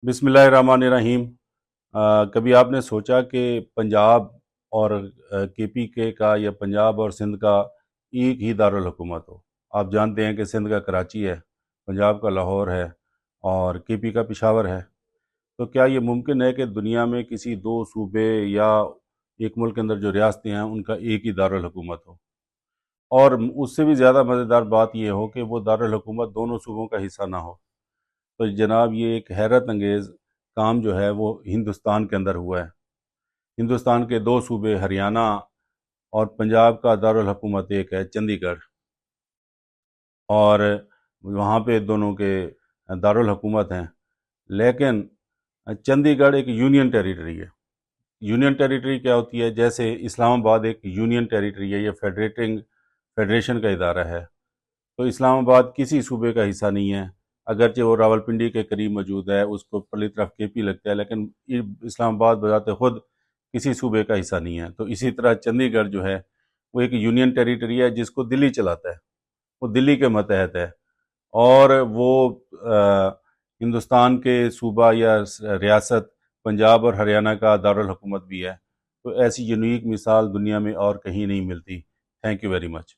بسم اللہ الرحمن الرحیم۔ کبھی آپ نے سوچا کہ پنجاب اور کے پی کے کا یا پنجاب اور سندھ کا ایک ہی دارالحکومت ہو؟ آپ جانتے ہیں کہ سندھ کا کراچی ہے، پنجاب کا لاہور ہے اور کے پی کا پشاور ہے۔ تو کیا یہ ممکن ہے کہ دنیا میں کسی دو صوبے یا ایک ملک کے اندر جو ریاستیں ہیں ان کا ایک ہی دارالحکومت ہو؟ اور اس سے بھی زیادہ مزیدار بات یہ ہو کہ وہ دارالحکومت دونوں صوبوں کا حصہ نہ ہو۔ تو جناب یہ ایک حیرت انگیز کام جو ہے وہ ہندوستان کے اندر ہوا ہے۔ ہندوستان کے دو صوبے ہریانہ اور پنجاب کا دارالحکومت ایک ہے چندی گڑھ، اور وہاں پہ دونوں کے دارالحکومت ہیں، لیکن چندی گڑھ ایک یونین ٹیریٹری ہے۔ یونین ٹیریٹری کیا ہوتی ہے؟ جیسے اسلام آباد ایک یونین ٹیریٹری ہے، یہ فیڈریشن کا ادارہ ہے، تو اسلام آباد کسی صوبے کا حصہ نہیں ہے، اگرچہ وہ راولپنڈی کے قریب موجود ہے، اس کو پرلی طرف کے پی لگتا ہے، لیکن اسلام آباد بذات خود کسی صوبے کا حصہ نہیں ہے۔ تو اسی طرح چندی گڑھ جو ہے وہ ایک یونین ٹیریٹری ہے جس کو دلی چلاتا ہے، وہ دلی کے ماتحت ہے، اور وہ ہندوستان کے صوبہ یا ریاست پنجاب اور ہریانہ کا دارالحکومت بھی ہے۔ تو ایسی یونیک مثال دنیا میں اور کہیں نہیں ملتی۔ Thank you very much.